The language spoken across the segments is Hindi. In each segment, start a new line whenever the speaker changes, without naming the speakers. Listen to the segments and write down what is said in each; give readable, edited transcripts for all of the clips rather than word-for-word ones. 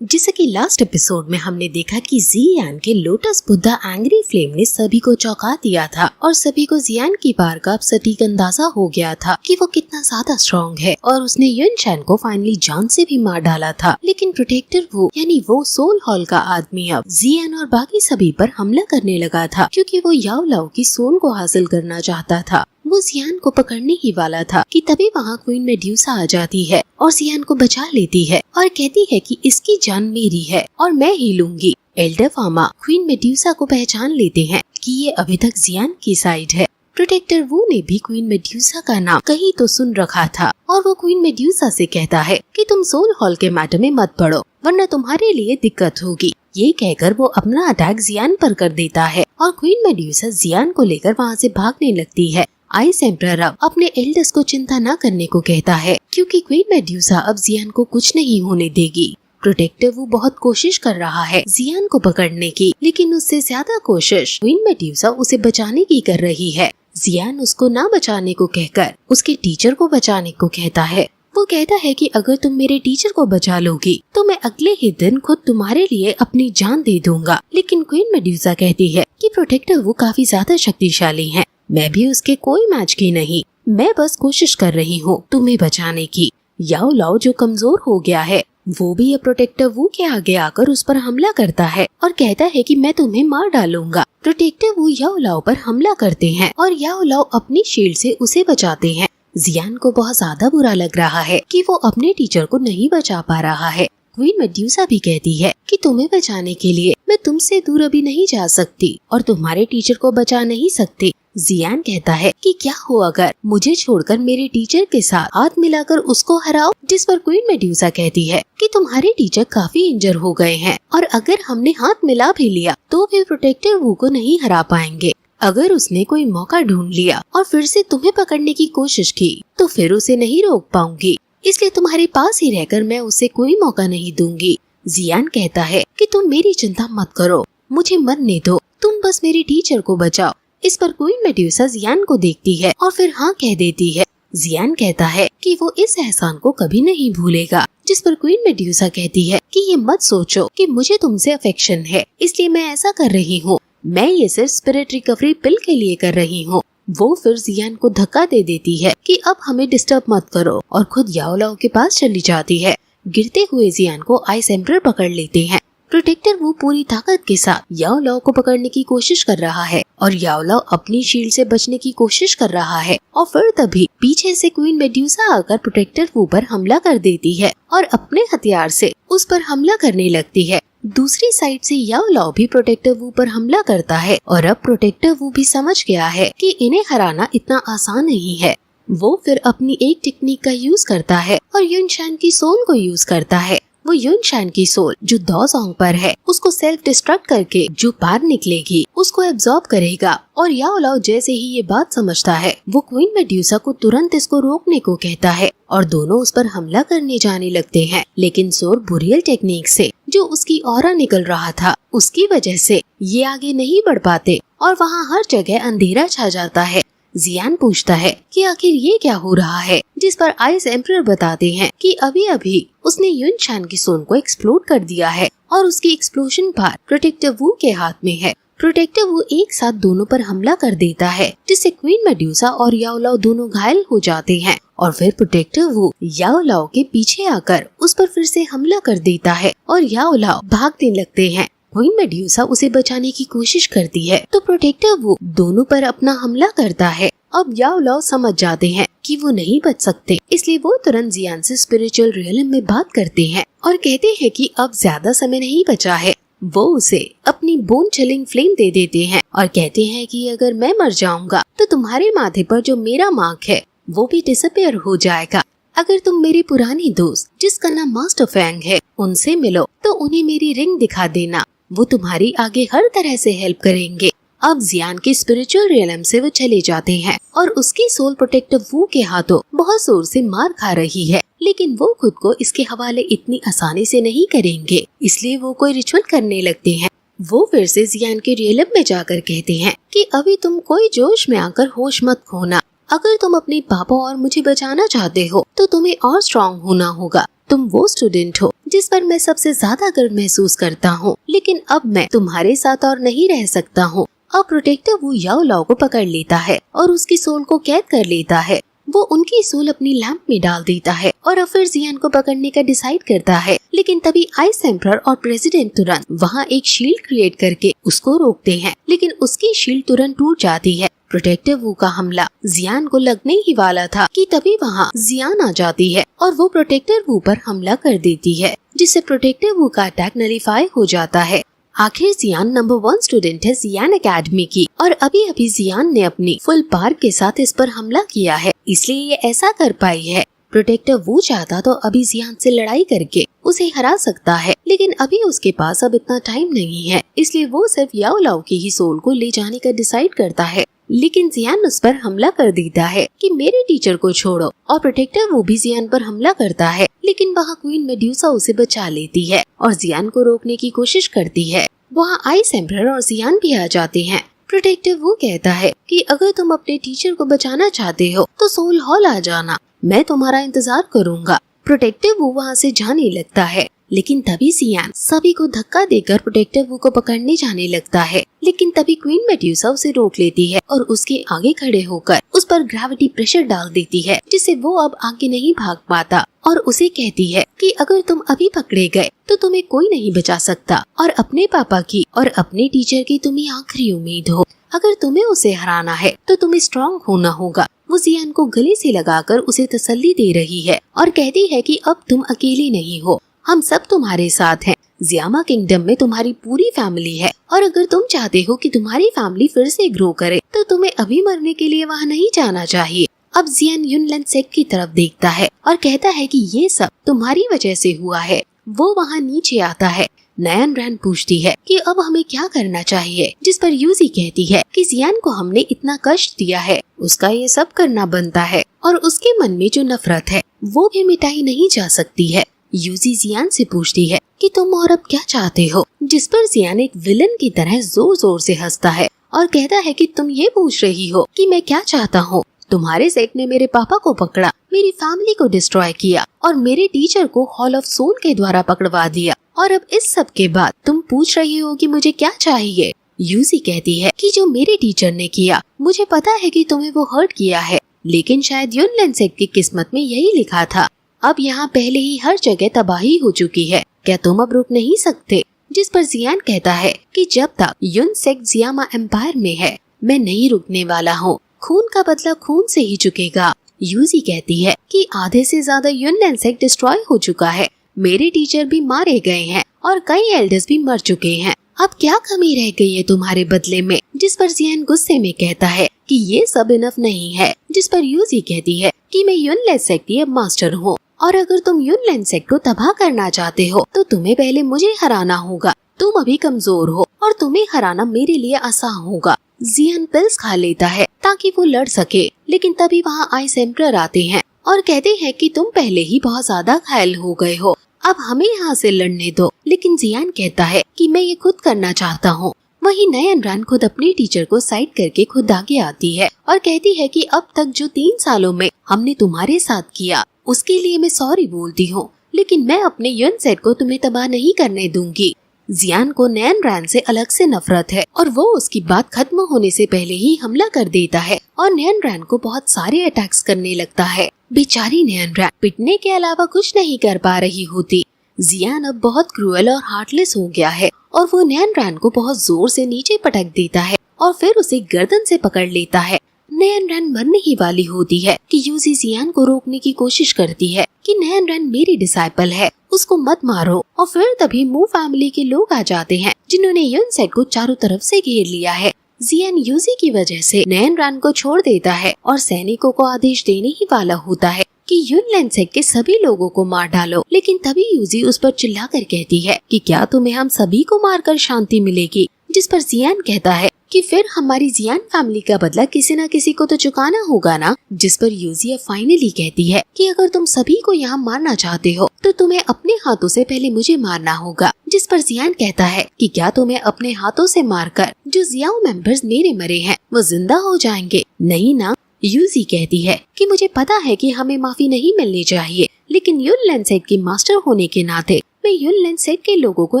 जैसे कि लास्ट एपिसोड में हमने देखा कि जियान के लोटस बुद्धा एंग्री फ्लेम ने सभी को चौंका दिया था और सभी को जियान की पावर का अब सटीक अंदाजा हो गया था कि वो कितना ज्यादा स्ट्रॉन्ग है और उसने युनचैन को फाइनली जान से भी मार डाला था। लेकिन प्रोटेक्टर वू यानी वो सोल हॉल का आदमी अब जियान और बाकी सभी पर हमला करने लगा था क्योंकि वो याओ लाओ की सोल को हासिल करना चाहता था। वो जियान को पकड़ने ही वाला था कि तभी वहाँ क्वीन मेड्यूसा आ जाती है और जियान को बचा लेती है और कहती है कि इसकी जान मेरी है और मैं ही लूंगी। एल्डर फामा क्वीन मेड्यूसा को पहचान लेते हैं कि ये अभी तक जियान की साइड है। प्रोटेक्टर वू ने भी क्वीन मेड्यूसा का नाम कहीं तो सुन रखा था और वो क्वीन मेड्यूसा से कहता है कि तुम सोल हॉल के मैटर में मत पड़ो वरना तुम्हारे लिए दिक्कत होगी। ये कहकर वो अपना अटैक जियान पर कर देता है और क्वीन मेड्यूसा जियान को लेकर वहाँ से भागने लगती है। आइस एम्परर अब अपने एल्डर्स को चिंता न करने को कहता है क्योंकि क्वीन मेड्यूसा अब जियान को कुछ नहीं होने देगी। प्रोटेक्टर वो बहुत कोशिश कर रहा है जियान को पकड़ने की, लेकिन उससे ज्यादा कोशिश क्वीन मेड्यूसा उसे बचाने की कर रही है। जियान उसको ना बचाने को कहकर उसके टीचर को बचाने को कहता है। वो कहता है कि अगर तुम मेरे टीचर को बचा लोगी तो मैं अगले ही दिन खुद तुम्हारे लिए अपनी जान दे दूंगा। लेकिन क्वीन मेड्यूसा कहती है कि प्रोटेक्टर वो काफी ज्यादा शक्तिशाली है, मैं भी उसके कोई मैच की नहीं, मैं बस कोशिश कर रही हूँ तुम्हें बचाने की। याओ लाओ जो कमजोर हो गया है वो भी ये प्रोटेक्टर वू के आगे आकर उस पर हमला करता है और कहता है कि मैं तुम्हें मार डालूंगा। प्रोटेक्टर वू याओ लाओ पर हमला करते हैं और याओ लाओ अपनी शील्ड से उसे बचाते हैं। जियान को बहुत ज्यादा बुरा लग रहा है कि वो अपने टीचर को नहीं बचा पा रहा है। क्वीन मेड्यूसा भी कहती है कि तुम्हें बचाने के लिए मैं तुमसे दूर अभी नहीं जा सकती और तुम्हारे टीचर को बचा नहीं सकती। जियान कहता है कि क्या हो अगर मुझे छोड़कर मेरे टीचर के साथ हाथ मिलाकर उसको हराओ, जिस पर क्वीन मेड्यूसा कहती है कि तुम्हारे टीचर काफी इंजर हो गए हैं और अगर हमने हाथ मिला भी लिया तो भी प्रोटेक्टर वू को नहीं हरा पाएंगे। अगर उसने कोई मौका ढूंढ लिया और फिर से तुम्हें पकड़ने की कोशिश की तो फिर उसे नहीं रोक पाऊंगी, इसलिए तुम्हारे पास ही रहकर मैं उसे कोई मौका नहीं दूंगी। जियान कहता है कि तुम मेरी चिंता मत करो, मुझे मरने दो, तुम बस मेरे टीचर को बचाओ। इस पर क्वीन मेड्यूसा जियान को देखती है और फिर हाँ कह देती है। जियान कहता है कि वो इस एहसान को कभी नहीं भूलेगा, जिस पर क्वीन मेड्यूसा कहती है कि ये मत सोचो कि मुझे तुमसे अफेक्शन है इसलिए मैं ऐसा कर रही हूँ, मैं ये सिर्फ स्पिरिट रिकवरी पिल के लिए कर रही हूँ। वो फिर जियान को धक्का दे देती है कि अब हमें डिस्टर्ब मत करो और खुद याओ लाओ के पास चली जाती है। गिरते हुए जियान को आइस एम्परर पकड़ लेते हैं। प्रोटेक्टर वो पूरी ताकत के साथ याओ लाओ को पकड़ने की कोशिश कर रहा है और याओ लाओ अपनी शील्ड से बचने की कोशिश कर रहा है और फिर तभी पीछे से क्वीन मेड्यूसा आकर प्रोटेक्टर वो पर हमला कर देती है और अपने हथियार से उस पर हमला करने लगती है। दूसरी साइड से याओ लाओ भी प्रोटेक्टर वू पर हमला करता है और अब प्रोटेक्टर वू भी समझ गया है कि इन्हें हराना इतना आसान नहीं है। वो फिर अपनी एक टेक्निक का यूज करता है और युनचैन की सोल को यूज करता है। वो युनचैन की सोल जो दोजोंग पर है उसको सेल्फ डिस्ट्रक्ट करके जो बाहर निकलेगी उसको एब्जॉर्ब करेगा और याओ लाओ जैसे ही ये बात समझता है वो क्वीन मेड्यूसा को तुरंत इसको रोकने को कहता है और दोनों उस पर हमला करने जाने लगते हैं। लेकिन सोर बुरियल टेक्निक से जो उसकी ऑरा निकल रहा था उसकी वजह से ये आगे नहीं बढ़ पाते और वहाँ हर जगह अंधेरा छा जाता है। जियान पूछता है कि आखिर ये क्या हो रहा है, जिस पर आइस एम्परर बताते हैं कि अभी अभी उसने युनचैन की सोल को एक्सप्लोड कर दिया है और उसकी एक्सप्लोजन पावर प्रोटेक्टर वू के हाथ में है। प्रोटेक्टर वू एक साथ दोनों पर हमला कर देता है जिससे क्वीन मेड्यूसा और याओ लाओ दोनों घायल हो जाते हैं और फिर प्रोटेक्टर वू याओ लाओ के पीछे आकर उस पर फिर से हमला कर देता है और याओ लाओ भागने लगते हैं। क्वीन मेड्यूसा उसे बचाने की कोशिश करती है तो प्रोटेक्टर वो दोनों पर अपना हमला करता है। अब याओ लाओ समझ जाते हैं कि वो नहीं बच सकते, इसलिए वो तुरंत जियान से स्पिरिचुअल रियलम में बात करते हैं और कहते हैं कि अब ज्यादा समय नहीं बचा है। वो उसे अपनी बोन चिलिंग फ्लेम दे देते हैं और कहते हैं कि अगर मैं मर जाऊंगा तो तुम्हारे माथे पर जो मेरा मार्क है वो भी डिसअपियर हो जाएगा। अगर तुम मेरे पुराने दोस्त जिसका नाम मास्टर फैंग है उनसे मिलो तो उन्हें मेरी रिंग दिखा देना, वो तुम्हारी आगे हर तरह से हेल्प करेंगे। अब जियान के स्पिरिचुअल रियलम से वो चले जाते हैं और उसकी सोल प्रोटेक्टर वू के हाथों बहुत जोर से मार खा रही है, लेकिन वो खुद को इसके हवाले इतनी आसानी से नहीं करेंगे, इसलिए वो कोई रिचुअल करने लगते हैं। वो फिर से जियान के रियलम में जाकर कहते हैं कि अभी तुम कोई जोश में आकर होश मत खोना, अगर तुम अपने पापा और मुझे बचाना चाहते हो तो तुम्हें और स्ट्रॉन्ग होना होगा, तुम वो स्टूडेंट हो जिस पर मैं सबसे ज्यादा गर्व महसूस करता हूँ, लेकिन अब मैं तुम्हारे साथ और नहीं रह सकता हूँ। अब प्रोटेक्टर वो याओ लाओ को पकड़ लेता है और उसकी सोल को कैद कर लेता है। वो उनकी सोल अपनी लैंप में डाल देता है और अब फिर जियान को पकड़ने का डिसाइड करता है, लेकिन तभी आइस एम्परर और प्रेसिडेंट तुरंत वहाँ एक शील्ड क्रिएट करके उसको रोकते हैं, लेकिन उसकी शील्ड तुरंत टूट जाती है। प्रोटेक्टर वू का हमला जियान को लगने ही वाला था कि तभी वहाँ जियान आ जाती है और वो प्रोटेक्टर वू पर हमला कर देती है, जिससे प्रोटेक्टर वू का अटैक नलीफाई हो जाता है। आखिर जियान नंबर 1 स्टूडेंट है जियान एकेडमी की और अभी अभी जियान ने अपनी फुल पावर के साथ इस पर हमला किया है, इसलिए ये ऐसा कर पाई है। प्रोटेक्टर वो चाहता तो अभी जियान से लड़ाई करके उसे हरा सकता है, लेकिन अभी उसके पास अब इतना टाइम नहीं है, इसलिए वो सिर्फ याओ लाओ की ही सोल को ले जाने का डिसाइड करता है। लेकिन जियान उस पर हमला कर देता है कि मेरे टीचर को छोड़ो, और प्रोटेक्टर वो भी जियान पर हमला करता है, लेकिन वहाँ क्वीन मेड्यूसा उसे बचा लेती है और जियान को रोकने की कोशिश करती है। वहाँ आइस एम्परर और जियान भी आ जाते हैं। प्रोटेक्टर वो कहता है कि अगर तुम अपने टीचर को बचाना चाहते हो तो सोल हॉल आ जाना, मैं तुम्हारा इंतजार करूँगा। प्रोटेक्टर वो वहाँ से जाने लगता है, लेकिन तभी जियान सभी को धक्का देकर प्रोटेक्टर वो को पकड़ने जाने लगता है, लेकिन तभी क्वीन मेड्यूसा उसे रोक लेती है और उसके आगे खड़े होकर उस पर ग्रेविटी प्रेशर डाल देती है, जिससे वो अब आगे नहीं भाग पाता और उसे कहती है कि अगर तुम अभी पकड़े गए तो तुम्हें कोई नहीं बचा सकता और अपने पापा की और अपने टीचर की तुम ही आखिरी उम्मीद हो। अगर तुम्हें उसे हराना है तो तुम्हें स्ट्रॉन्ग होना होगा। वो जियान को गले से लगाकर उसे तसल्ली दे रही है और कहती है कि अब तुम अकेली नहीं हो, हम सब तुम्हारे साथ हैं। जियामा किंगडम में तुम्हारी पूरी फैमिली है और अगर तुम चाहते हो कि तुम्हारी फैमिली फिर से ग्रो करे तो तुम्हें अभी मरने के लिए वहाँ नहीं जाना चाहिए। अब जियान युनलैंड सेक्ट की तरफ देखता है और कहता है कि ये सब तुम्हारी वजह से हुआ है। वो वहाँ नीचे आता है। नयन रैन पूछती है कि अब हमें क्या करना चाहिए, जिस पर यूजी कहती है कि जियान को हमने इतना कष्ट दिया है, उसका ये सब करना बनता है और उसके मन में जो नफरत है वो भी मिटाई नहीं जा सकती है। यूजी जियान से पूछती है कि तुम और अब क्या चाहते हो, जिस पर जियान एक विलन की तरह जोर जोर से हंसता है और कहता है कि तुम ये पूछ रही हो कि मैं क्या चाहता हूँ। तुम्हारे सेक्ट ने मेरे पापा को पकड़ा, मेरी फैमिली को डिस्ट्रॉय किया और मेरे टीचर को हॉल ऑफ सोल के द्वारा पकड़वा दिया, और अब इस सब के बाद तुम पूछ रही हो कि मुझे क्या चाहिए। यूजी कहती है कि जो मेरे टीचर ने किया, मुझे पता है कि तुम्हें वो हर्ट किया है, लेकिन शायद युनलैंड सेक्ट की किस्मत में यही लिखा था। अब यहाँ पहले ही हर जगह तबाही हो चुकी है, क्या तुम अब रुक नहीं सकते। जिस पर जियान कहता है कि जब तक युन सेक्ट जियामा एम्पायर में है मैं नहीं रुकने वाला हूँ, खून का बदला खून से ही चुकेगा। यूजी कहती है कि आधे से ज्यादा युनलैंड सेक्ट डिस्ट्रॉय हो चुका है, मेरे टीचर भी मारे गए हैं और कई एल्डर्स भी मर चुके हैं, अब क्या कमी रह गई है तुम्हारे बदले में। जिस पर जियान गुस्से में कहता है कि ये सब इनफ नहीं है। जिस पर यूजी कहती है कि मैं युनलैंड सेक्ट की अब मास्टर हूँ और अगर तुम युनलैंड सेक्ट को तबाह करना चाहते हो तो तुम्हें पहले मुझे हराना होगा। तुम अभी कमजोर हो और तुम्हें हराना मेरे लिए आसान होगा। जियान पिल्स खा लेता है ताकि वो लड़ सके, लेकिन तभी वहाँ आइस एम्परर आते हैं और कहते हैं कि तुम पहले ही बहुत ज्यादा घायल हो गए हो, अब हमें यहाँ से लड़ने दो। लेकिन जियान कहता है कि मैं ये खुद करना चाहता हूँ। वहीं नयन रैन खुद अपने टीचर को साइड करके खुद आगे आती है और कहती है कि अब तक जो 3 सालों में हमने तुम्हारे साथ किया उसके लिए मैं सॉरी बोलती हूँ, लेकिन मैं अपने युन सेट को तुम्हें तबाह नहीं करने दूंगी। जियान को नयन रैन से अलग से नफरत है और वो उसकी बात खत्म होने से पहले ही हमला कर देता है और नयन रैन को बहुत सारे अटैक्स करने लगता है। बेचारी नयन रैन पिटने के अलावा कुछ नहीं कर पा रही होती। जियान अब बहुत क्रूएल और हार्टलेस हो गया है और वो नयन रैन को बहुत जोर से नीचे पटक देता है और फिर उसे गर्दन से पकड़ लेता है। नयन रैन मरने ही वाली होती है कि यूजी जियान को रोकने की कोशिश करती है कि नयन रैन मेरी डिसाइपल है, उसको मत मारो। और फिर तभी मू फैमिली के लोग आ जाते हैं जिन्होंने युन सेट को चारों तरफ से घेर लिया है। जियान यूजी की वजह से नयन रैन को छोड़ देता है और सैनिकों को आदेश देने ही वाला होता है कि युनलैंड सेक्ट के सभी लोगों को मार डालो, लेकिन तभी यूजी उस पर चिल्लाकर कहती है कि क्या तुम्हें हम सभी को मारकर शांति मिलेगी। जिस पर जियान कहता है कि फिर हमारी जियान फैमिली का बदला किसी न किसी को तो चुकाना होगा ना। जिस पर यूजी फाइनली कहती है कि अगर तुम सभी को यहाँ मारना चाहते हो तो तुम्हें अपने हाथों से पहले मुझे मारना होगा। जिस पर जियान कहता है कि क्या तुम्हें अपने हाथों से मारकर जो जियाओ मेंबर्स मेरे मरे हैं वो जिंदा हो जाएंगे? नहीं ना। यूजी कहती है कि मुझे पता है कि हमें माफी नहीं मिलनी चाहिए, लेकिन युन लेंसेट की मास्टर होने के नाते मैं युन लेंसेट के लोगों को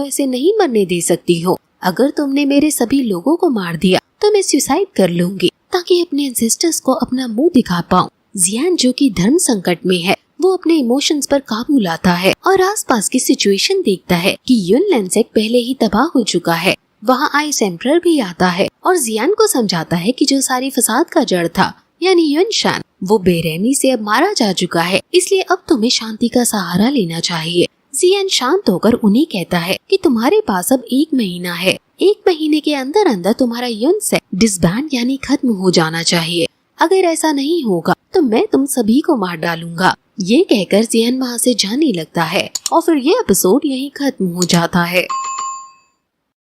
ऐसे नहीं मरने दे सकती हूँ। अगर तुमने मेरे सभी लोगों को मार दिया तो मैं सुसाइड कर लूंगी ताकि अपने एंसेस्टर्स को अपना मुंह दिखा पाऊँ। जियान जो कि धर्म संकट में है, वो अपने इमोशंस पर काबू लाता है और आसपास की सिचुएशन देखता है कि युन लेंसेट पहले ही तबाह हो चुका है। वहाँ आइस एम्परर भी आता है और जियान को समझाता है कि जो सारी फसाद का जड़ था यानी युन शान, वो बेरहमी से अब मारा जा चुका है, इसलिए अब तुम्हें शांति का सहारा लेना चाहिए। जियान शांत होकर उन्हें कहता है कि तुम्हारे पास अब 1 महीना है। 1 महीने के अंदर अंदर तुम्हारा युन सेट डिसबैंड यानी खत्म हो जाना चाहिए। अगर ऐसा नहीं होगा तो मैं तुम सभी को मार डालूंगा। ये कहकर जियान वहाँ से जाने लगता है और फिर ये एपिसोड यहीं खत्म हो जाता है।